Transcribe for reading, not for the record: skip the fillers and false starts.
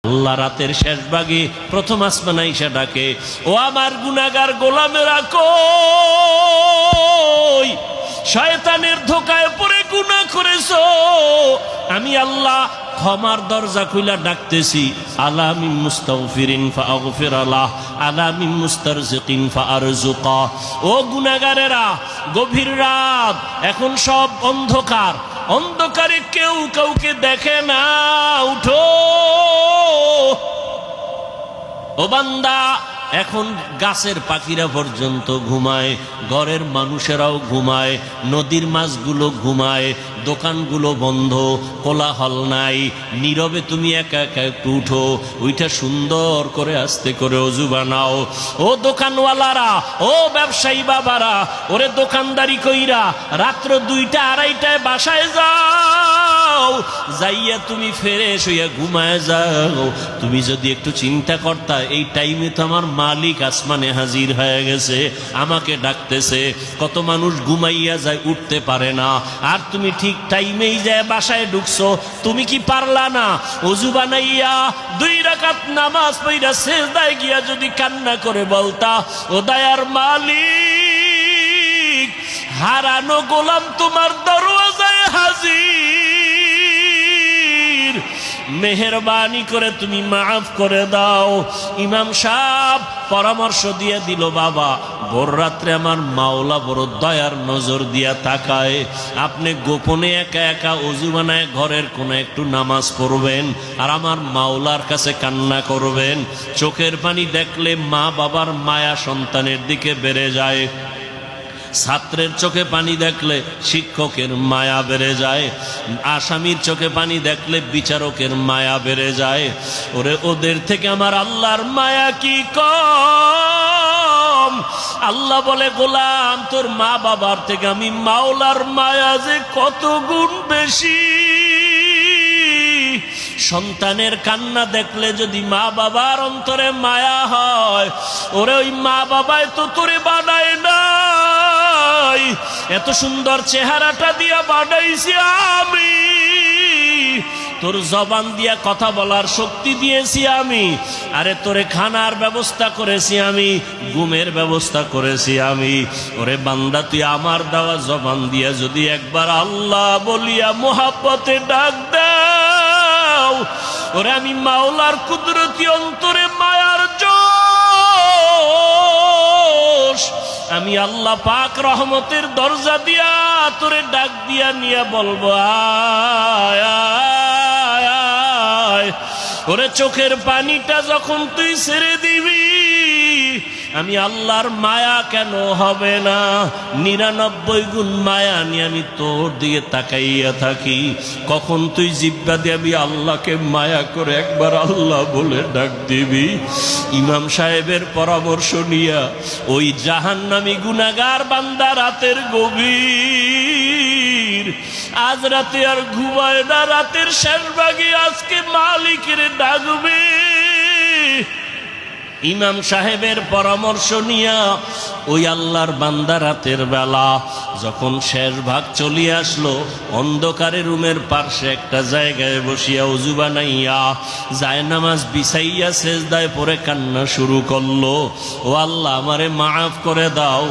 আল্লাহ রাতের শেষ ভাগে প্রথম আসমানে আইসা ডাকে, ও আমার গুনাহগার গোলামেরা কই? শয়তানের ধোকায় পড়ে গুনাহ করেছো, আমি আল্লাহ ক্ষমার দরজা খুইলা ডাকতেছি। আলা মিন মুস্তাগফিরিন ফাগফির লাহ, আলা মিন মুস্তারজিকিন ফারজুকা। ও গুনাহগারেরা, গভীর রাত, এখন সব অন্ধকার, অন্ধকারে কেউ কাউকে দেখে না, উঠো ও বান্দা। এখন গাছের পাখিরা পর্যন্ত ঘুমায়, ঘরের মানুষেরাও ঘুমায়, নদীর মাছগুলো ঘুমায়, দোকানগুলো বন্ধ, কোলাহল নাই, নীরবে তুমি একা একা একটু উঠো, ওইটা সুন্দর করে আস্তে করে অজু বানাও। ও দোকানওয়ালারা, ও ব্যবসায়ী বাবারা, ওরে দোকানদারি কইরা রাত্র 2টা 2:30টায় বাসায় যাও, যাইয়া তুমি ফ্রেশ হইয়া ঘুমায় যাও। তুমি যদি একটু চিন্তা করতা, এই টাইমে তো আমার মালিক আসমানে হাজির হয়ে গেছে, আমাকে ডাকতেছে। কত মানুষ ঘুমাইয়া যায়, উঠতে পারে না, আর তুমি ঠিক টাইমেই যায় বাসায় ঢুকছো। তুমি কি পারলা না ওযু বানাইয়া 2 রাকাত নামাজ পড়া সিজদায় গিয়া যদি কান্না করে বলতা, ও দয়ার মালিক, হারানো গোলাম তোমার দরওয়াজায় হাজির, মেহেরবানি করে তুমি মাফ করে দাও। ইমাম সাহেব পরামর্শ দিয়ে দিল, বাবা ভোর রাত্রে আমার মাওলা বড় দয়ার নজর দিয়া তাকায়, আপনি গোপনে একা একা ওযু বানায় ঘরের কোনে একটু নামাজ পড়বেন, আর আমার মাওলার কাছে কান্না করবেন। চোখের পানি দেখলে মা বাবার মায়া সন্তানের দিকে বেড়ে যায়, ছাত্রের চোখে পানি দেখলে শিক্ষকের মায়া বেড়ে যায়, আসামির চোখে পানি দেখলে বিচারকের মায়া বেড়ে যায়। ওরে ওদের থেকে আমার আল্লাহর মায়া কি কম? আল্লাহ বলে, গোলাম তোর মা বাবার থেকে আমি মাওলার মায়া যে কত গুণ বেশি। সন্তানের কান্না দেখলে যদি মা বাবার অন্তরে মায়া হয়, ওরে ওই মা বাবাই তো তোরে বানায় নাই, এত সুন্দর চেহারাটা দিয়া বানাইছি আমি, তোর জবান দিয়া কথা বলার শক্তি দিয়েছি আমি, আরে তোরে খানার ব্যবস্থা করেছি আমি, ঘুমের ব্যবস্থা করেছি আমি। ওরে বান্দা, তুই আমার দেওয়া জবান দিয়া যদি একবার আল্লাহ বলিয়া মোহাব্বতে ডাক দাও, ওরে আমি মাওলার কুদরতি অন্তরে মায়ার জোশ, আমি আল্লাহ পাক রহমতের দরজা দিয়া তোরে ডাক দিয়া নিয়ে বলবো, আয় আয় আয়। ওরে চোখের পানিটা যখন তুই ছেড়ে দিবি, আমি আল্লাহর মায়া কেন হবে না? 99 গুণ মায়া নিয়ে আমি তোর দিকে তাকাইয়া থাকি। কখন তুই জিহ্বা দিয়ে আমি আল্লাহকে মায়া করে একবার আল্লাহ বলে ডাক দিবি? ইমাম সাহেবের পরামর্শ নিয়া ওই জাহান্নামী গুনাহগার বান্দা রাতের গভীর, আজ রাতে আর ঘুমায় না, রাতের শেষ ভাগে আজকে মালিকের ডাকবে। ইমাম সাহেবের পরামর্শ নিয়া ওই আল্লাহর বান্দা রাতের বেলা যখন শেষ ভাগ চলিয়ে আসলো, অন্ধকারে রুমের পার্শ্বে একটা জায়গায় বসিয়া ওযু বানাইয়া জায়নামাজ বিছাইয়া সেজদায় পড়ে কান্না শুরু করলো, ও আল্লাহ আমারে মাফ করে দাও।